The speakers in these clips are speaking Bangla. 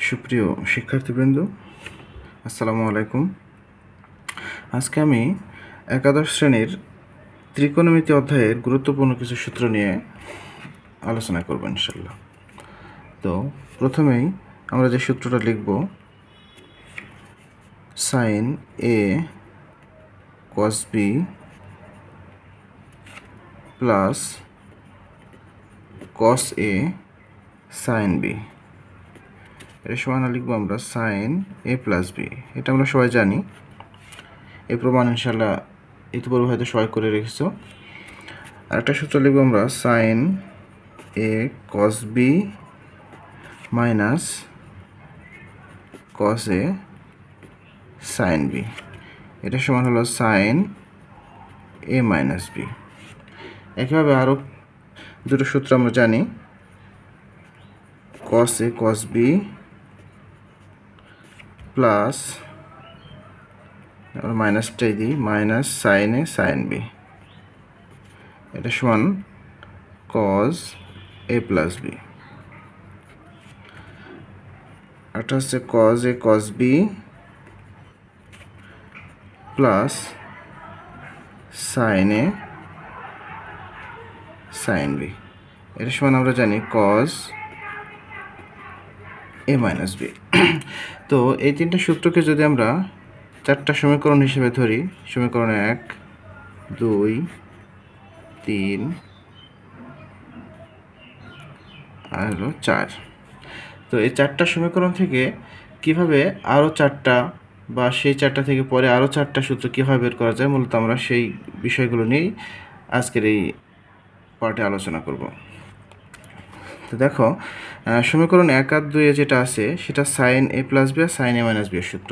সুপ্রিয় শিক্ষার্থীবৃন্দ, আসসালামু আলাইকুম। আজকে আমি একাদশ শ্রেণীর ত্রিকোণমিতি অধ্যায়ের গুরুত্বপূর্ণ কিছু সূত্র নিয়ে আলোচনা করব ইনশাল্লাহ। তো প্রথমেই আমরা যে সূত্রটা লিখব, sign A cos B plus cos A sine B, এটা সমান লিখবো আমরা সাইন এ প্লাস বি। এটা আমরা সবাই জানি, এই প্রমাণ ইনশাল্লাহ ইতিপূর্বে হয়তো সবাই করে রেখেছ। আরেকটা সূত্র লিখবো আমরা sign A cos B minus cos A sine B, এটা সমান হলো সাইন এ মাইনাস বি। একইভাবে আরও দুটো সূত্র আমরা জানি, কস এ কস বি প্লাস মাইনাসটাই দিই minus sine A sine B, এটা সমান কস এ প্লাস বি। এটা হচ্ছে কস এ cos B plus sign A sine B, এটা সমান আমরা জানি কস এ মাইনাস বি। তো এই তিনটা সূত্রকে যদি আমরা চারটা সমীকরণ হিসেবে ধরি, সমীকরণ 1, 2, 3 আর হলো 4। তো এই চারটা সমীকরণ থেকে কিভাবে আরও চারটা বা সেই চারটা থেকে পরে আরও চারটা সূত্র কীভাবে বের করা যায়, মূলত আমরা সেই বিষয়গুলো নিয়েই আজকের এই পার্টে আলোচনা করব। তো দেখো, সমীকরণ 1 আর 2 যেটা আছে সেটা sign A plus B R sine A minus B এর সূত্র।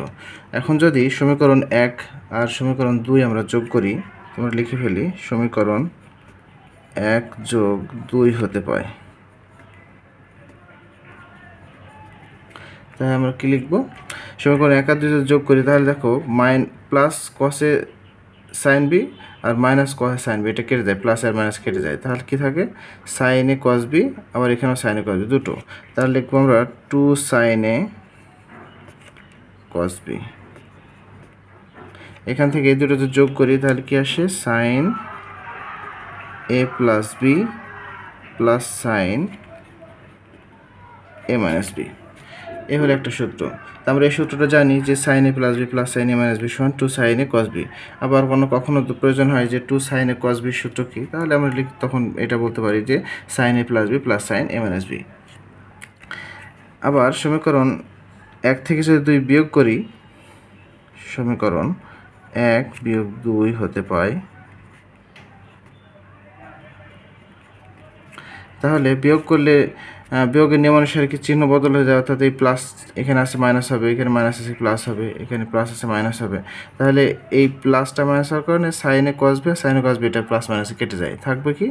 এখন যদি সমীকরণ 1 আর সমীকরণ 2 আমরা যোগ করি, তোমরা লিখে ফেলি সমীকরণ 1 যোগ 2 হতে পায়, তাই আমরা কি লিখব, সমীকরণ 1 আর 2 যদি যোগ করি তাহলে দেখো প্লাস কসে সাইন বি আর মাইনাস কসে সাইন বি, এটা কেটে যায়, প্লাস আর মাইনাস কেটে যায়, তাহলে কি থাকে সাইন এ কস বি, আবার এখানেও সাইন এ কস বি দুটো, তাহলে লিখবো আমরা 2 সাইন এ কস বি। এখান থেকে এই দুটো যদি যোগ করি তাহলে কি আসে sign A plus B plus sign A minus B, এই হলো একটা সূত্র। তো আমরা এই সূত্রটা জানি যে sign A plus B plus sign A minus B সমান 2 সাইন এ কস বি। আবার কখনো তো প্রয়োজন হয় যে 2 সাইন এ কস বির সূত্র কী, তাহলে আমরা তখন এটা বলতে পারি যে sign A plus B plus sign A minus B. আবার সমীকরণ 1 থেকে যদি 2 বিয়োগ করি, সমীকরণ 1 বিয়োগ 2 হতে পায়, তাহলে বিয়োগ করলে বিয়োগের নিয়ম অনুসারে কি চিহ্ন বদল হয়ে যায়, অর্থাৎ এই প্লাস এখানে আছে মাইনাস হবে, এখানে মাইনাস আছে প্লাস হবে, এখানে প্লাস আছে মাইনাস হবে, তাহলে এই প্লাসটা মাইনাস হওয়ার কারণে সাইনে কস বি সাইনে কস বি এটা প্লাস মাইনাসে কেটে যায়, থাকবে কি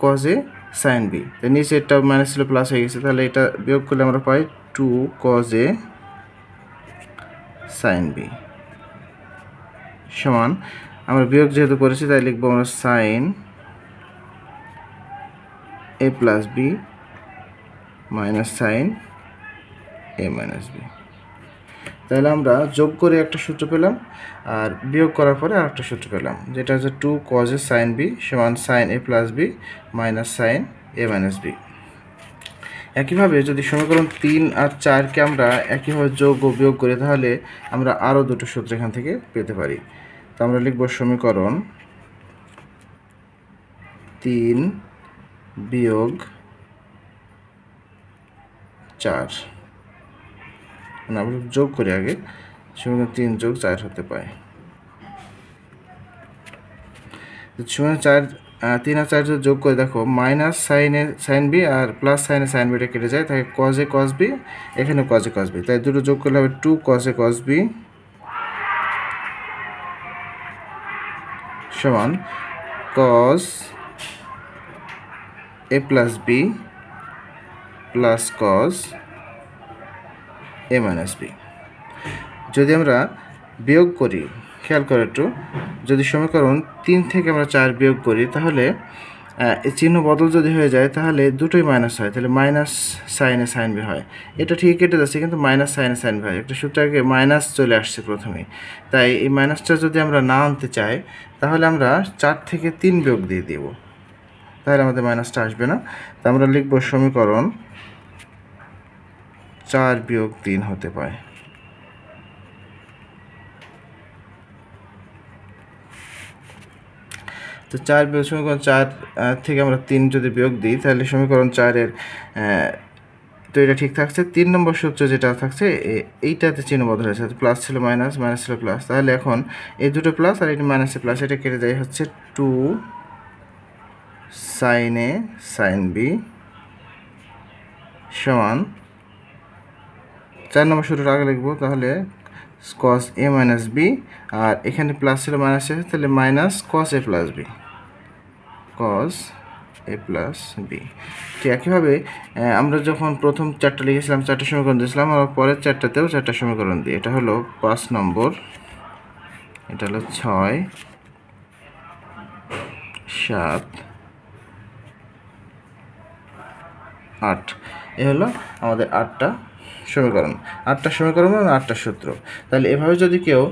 কস এ সাইন বি। তো নিচে এটা মাইনাস ছিল প্লাস হয়ে গেছে, তাহলে এটা বিয়োগ করলে আমরা পাই 2 কস এ সাইন বি সমান, আমরা বিয়োগ যেহেতু করেছি তাই লিখবো আমরা sign A plus B minus sine A minus B. তাহলে আমরা যোগ করে একটা সূত্র পেলাম আর বিয়োগ করার পরে আর একটা সূত্র পেলাম, যেটা হচ্ছে 2 কজ এ সাইন বি সমান sign A plus B minus sine A minus B. একইভাবে যদি সমীকরণ 3 আর 4কে আমরা একইভাবে যোগ ও বিয়োগ করি তাহলে আমরা আরও দুটো সূত্র এখান থেকে পেতে পারি। তো আমরা লিখব সমীকরণ 3 বিয়োগ 4, আমরা যোগ করি আগে, সমীকরণ 3 যোগ 4 হতে পায়। সমীকরণ 3 আর 4 যদি যোগ করে দেখো মাইনাস সাইনে সাইন বি আর প্লাস সাইনে সাইন বিটা কেটে যায়, তাই কজ এ কস বি, এখানে কজ এ কস বি, তাই দুটো যোগ করলে হবে 2 কজ এ কস বি সমান কস এ প্লাস বি প্লাস কস এ মাইনাস বি। যদি আমরা বিয়োগ করি, খেয়াল করে একটু, যদি সমীকরণ 3 থেকে আমরা 4 বিয়োগ করি তাহলে চিহ্ন বদল যদি হয়ে যায় তাহলে দুটোই মাইনাস হয়, তাহলে মাইনাস সাইনে সাইন বি হয়। এটা ঠিক কেটে যাচ্ছে, কিন্তু মাইনাস সাইনে সাইন বি হয়। একটা সূত্র আগে মাইনাস চলে আসছে প্রথমেই, তাই এই মাইনাসটা যদি আমরা না আনতে চাই তাহলে আমরা 4 থেকে 3 বিয়োগ দিয়ে দেব, তাহলে আমাদের মাইনাসটা আসবে না। তা আমরা লিখব সমীকরণ 4 বিয়োগ 3 হতে পায়। তো 4 বিয়োগ সমীকরণ 4 থেকে আমরা 3 যদি বিয়োগ দিই তাহলে সমীকরণ 4-এর তো এটা ঠিক থাকছে। 3 নম্বর সূত্র যেটা থাকছে এইটাতে চিহ্ন বদল হয়েছে, প্লাস ছিল মাইনাস, মাইনাস ছিল প্লাস, তাহলে এখন এই দুটো প্লাস আর এটা মাইনাসে প্লাস, এটা কেটে যায় হচ্ছে 2 সাইন এ সাইন বি সমান 4 নম্বর সূত্রটা আগে লিখবো, তাহলে কস এ মাইনাস বি, আর এখানে প্লাস ছিল মাইনাস আছে, তাহলে মাইনাস কস এ প্লাস বি, কস এ প্লাস বি। ঠিক একইভাবে আমরা যখন প্রথম 4টা লিখেছিলাম 4টা সমীকরণ দিয়েছিলাম, আর পরের 4টাতেও 4টা সমীকরণ দিই। এটা হলো 5 নম্বর, এটা হলো 6, 7, 8, এ হলো আমাদের 8টা সমীকরণ। 8টা সমীকরণ মানে 8টা সূত্র। তাহলে এভাবে যদি কেউ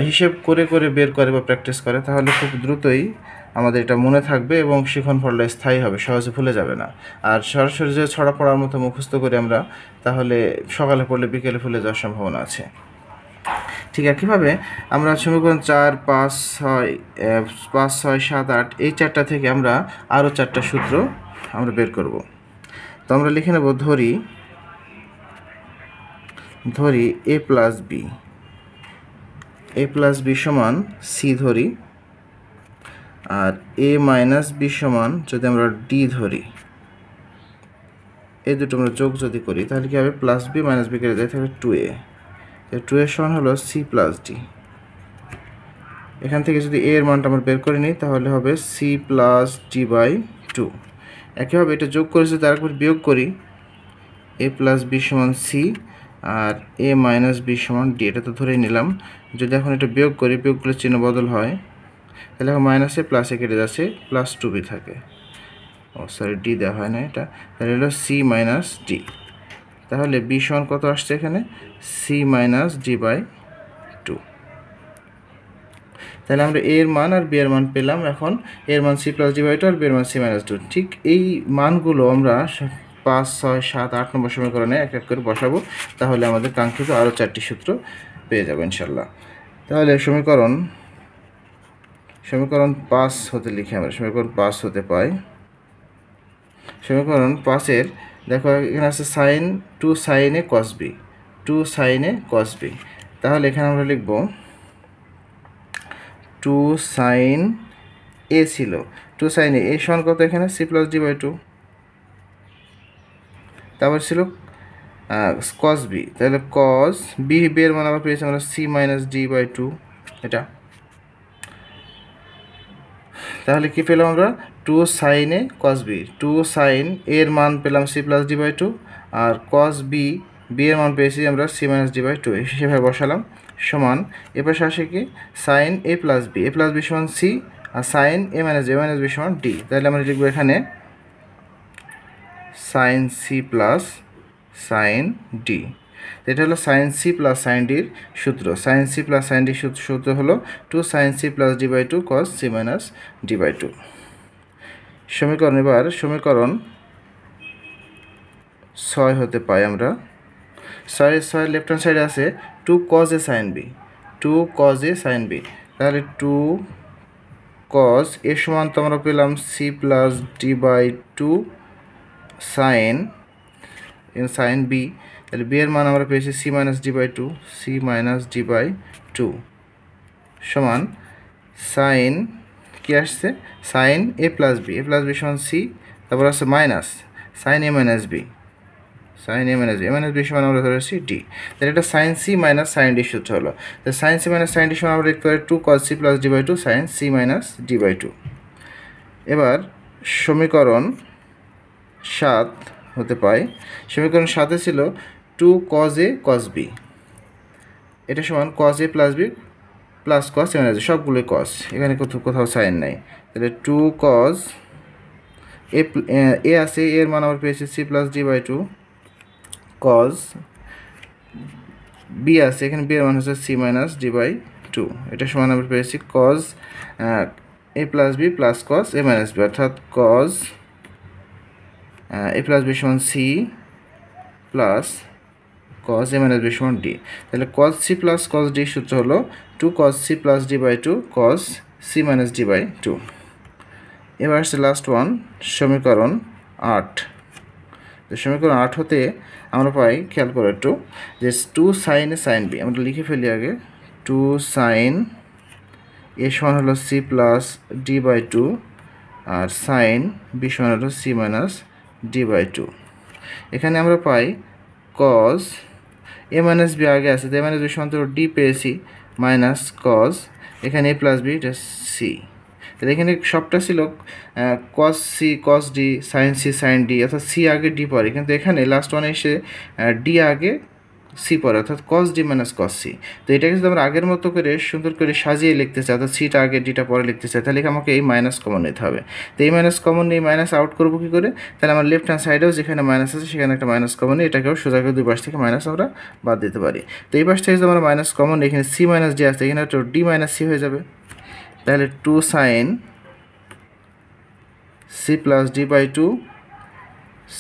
হিসেব করে করে বের করে বা প্র্যাকটিস করে তাহলে খুব দ্রুতই আমাদের এটা মনে থাকবে এবং শিখন ফলটা স্থায়ী হবে, সহজে ভুলে যাবে না। আর সরাসরি যে ছড়া পড়ার মতো মুখস্থ করি আমরা, তাহলে সকালে পড়লে বিকেলে ভুলে যাওয়ার সম্ভাবনা আছে। ঠিক একইভাবে আমরা সমীকরণ 4, 5, 6, 7, 8 এই 4টা থেকে আমরা আরও 4টা সূত্র আমরা বের করব। তো আমরা লিখে নেব, ধরি এ প্লাস বি সমান সি ধরি, আর এ মাইনাস বি সমান যদি আমরা ডি ধরি, এই দুটো আমরা যোগ যদি করি তাহলে কি হবে, প্লাস বি মাইনাস বি কেটে যায়, তাহলে 2a, 2a সমান হলো সি প্লাস ডি। এখান থেকে যদি এ এর মানটা আমরা বের করে নিই তাহলে হবে সি প্লাস ডি বাই 2। একইভাবে এটা যোগ করে যদি আরেকবার বিয়োগ করি, এ প্লাস বি সমান সি আর এ মাইনাস বি সমান ডি, এটা তো ধরেই নিলাম। যদি এখন এটা বিয়োগ করি, বিয়োগ করলে চিহ্ন বদল হয়, তাহলে এখন মাইনাসে প্লাসে কেটে যাচ্ছে, প্লাস 2b থাকে। সরি, ডি দেওয়া হয় না এটা, তাহলে হলো সি মাইনাস ডি। তাহলে বি সমান কত আসছে এখানে, সি মাইনাস ডি বাই 2। তাহলে আমরা এর মান আর বি এর মান পেলাম। এখন এর মান সি প্লাস ডি বাই 2 আর বি এর মান সি মাইনাস 2। ঠিক এই মানগুলো আমরা 5, 6, 7, 8 নম্বর সমীকরণে এক এক করে বসাবো, তাহলে আমাদের কাঙ্ক্ষিত আরও 4টি সূত্র পেয়ে যাবো ইনশাল্লাহ। তাহলে সমীকরণ 5 হতে লিখে আমরা সমীকরণ 5 হতে পাই। সমীকরণ 5-এর দেখো এখানে আছে sign 2 sine A cos B, 2 sine A cos B, তাহলে এখানে আমরা লিখব 2 সাইন এ ছিল, 2 সাইন এ সমান কত এখানে সি প্লাস ডি বাই 2, তারপর ছিল কস বি, তাহলে কস বি এর মান আবার পেয়েছি আমরা সি মাইনাস ডি বাই 2 এটা। তাহলে কি পেলাম আমরা, 2 sine A cos B, 2 sine এর মান পেলাম সি প্লাস ডি বাই 2, আর কস বি এর মান পেয়েছি আমরা সি মাইনাস ডি বাই 2, সেভাবে বসালাম। সমান এবার আসে কি সাইন এ প্লাস বি সমান সি, আর সাইন এ মাইনাস বি সমান ডি। তাহলে আমরা লিখবো এখানে sine C plus sine D. এটা হলো সাইন সি প্লাস সাইন ডির সূত্র। সাইন সি প্লাস সাইন ডির সূত্র হলো 2 sine C plus D by 2 cos C minus D by 2। সমীকরণ 6 হতে পাই আমরা। 6 লেফট হ্যান্ড সাইডে আছে 2 cos A sine B, 2 cos A sine B, তাহলে 2 কজ এ সমান তো আমরা পেলাম C plus D by 2 sine B, তাহলে বি এর মান আমরা পেয়েছি C minus D by 2, C minus D by 2 সমান সাইন কি আসছে সাইন এ প্লাস বি সমান সি, তারপর আছে minus sine A minus B সমান আমরা ধরেছি ডি। তাহলে এটা sine C minus sine D সূত্র হলো। তো sine C minus sine D সমান আমরা লিখতে পারি 2 cos C plus D by 2 sine C minus D by 2। এবার সমীকরণ 7 হতে পাই। সমীকরণ 7-এ ছিল 2 cos a cos b, এটা সমান cos a plus B plus cos a minus B, সবগুলোই cos, এখানে কোথাও সাইন নাই। তাহলে 2 cos এ আছে, এর মান আমরা পেয়েছি C plus D by two cos, B আছে, এখানে বি এর মান হচ্ছে C minus D by two, এটা সমান আমরা পেয়েছি cos A plus B plus cos A minus B, অর্থাৎ কজ এ প্লাস বি সমান C plus cos A minus B সমান ডি। তাহলে cos C plus cos D সূত্র হলো two cos C plus D by two cos C minus D by two. এবার আসছে লাস্ট ওয়ান, সমীকরণ 8। তো সমীকরণ 8 হতে আমরা পাই, খেয়াল করে একটু, যে two sine A sine B, আমরা লিখে ফেলি আগে, টু সাইন এ সমান হলো C plus D by two আর সাইন বি সমান হলো C minus D by two. এখানে আমরা পাই কজ এ মাইনাস বি আগে আছে, তো এ মাইনাস বি সমান ডি পেয়েছি মাইনাস কজ, এখানে এ প্লাস বি এটা সি। তাহলে এখানে সবটা ছিল cos C cos D sine C sine D, অর্থাৎ সি আগে ডি পরে, কিন্তু এখানে লাস্ট ওয়ানে এসে ডি আগে সি পরে, অর্থাৎ কস ডি মাইনাস কস সি। তো এটাকে যদি আমরা আগের মতো করে সুন্দর করে সাজিয়ে লিখতে চাই, অর্থাৎ সিটা আগে ডিটা পরে লিখতে চাই, তাহলে আমাকে এই মাইনাস কমন নিতে হবে। তো এই মাইনাস কমন নিয়ে মাইনাস আউট করবো কী করে? তাহলে আমার লেফট হ্যান্ড সাইডেও যেখানে মাইনাস আছে সেখানে একটা মাইনাস কমন নিয়ে এটাকেও সোজা করে দুই পাশ থেকে মাইনাস আমরা বাদ দিতে পারি। তো এই পাশ থেকে যদি আমরা মাইনাস কমন নিই, এখানে সি মাইনাস ডি আছে, এখানে একটা ডি মাইনাস সি হয়ে যাবে। তাহলে two sine C plus D by two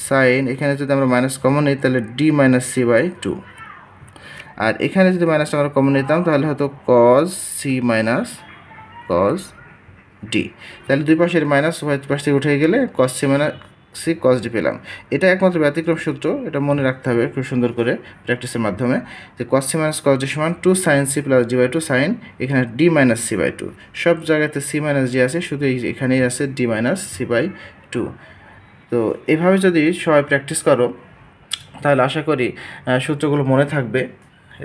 sine, এখানে যদি আমরা মাইনাস কমন নিই তাহলে D minus C by two, আর এখানে যদি মাইনাসটা আমরা কমন নিতাম তাহলে হয়তো cos C minus cos D. তাহলে দুই পাশের মাইনাস উভয় পাশ থেকে উঠে গেলে cos C minus C cos D পেলাম। এটা একমাত্র ব্যতিক্রম সূত্র, এটা মনে রাখতে হবে খুব সুন্দর করে প্র্যাকটিসের মাধ্যমে, যে cos C minus cos D সমান two sine C plus D by two sine, এখানে D minus C by two, সব জায়গাতে সি মাইনাস ডি আছে, শুধু এখানেই আছে D minus C by two. তো এইভাবে যদি সবাই প্র্যাকটিস করো তাহলে আশা করি সূত্রগুলো মনে থাকবে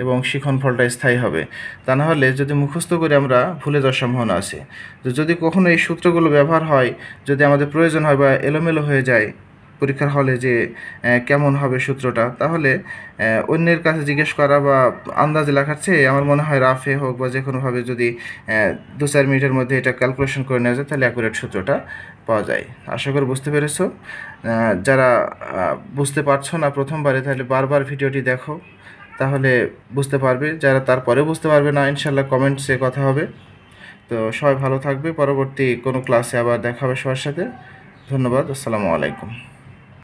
এবং শিখন ফলটা স্থায়ী হবে। তা না হলে যদি মুখস্থ করে আমরা ভুলে যাওয়ার সম্ভাবনা আছে। তো যদি কখনো এই সূত্রগুলো ব্যবহার হয়, যদি আমাদের প্রয়োজন হয় বা এলোমেলো হয়ে যায় পরীক্ষার হলে যে কেমন হবে সূত্রটা, তাহলে অন্যের কাছে জিজ্ঞেস করা বা আন্দাজে লেখার চেয়ে আমার মনে হয় রাফে হোক বা যে কোনোভাবে যদি 2-4 মিনিটের মধ্যে এটা ক্যালকুলেশন করে নেওয়া যায় তাহলে অ্যাকুরেট সূত্রটা পাওয়া যায়। আশা করি বুঝতে পেরেছো। যারা বুঝতে পারছো না প্রথমবারে, তাহলে বারবার ভিডিওটি দেখো, তাহলে বুঝতে পারবে। যারা তারপরে বুঝতে পারবে না, ইনশাল্লাহ কমেন্টসে কথা হবে। তো সবাই ভালো থাকবে, পরবর্তী কোনো ক্লাসে আবার দেখা হবে সবার সাথে। ধন্যবাদ, আসসালামু আলাইকুম।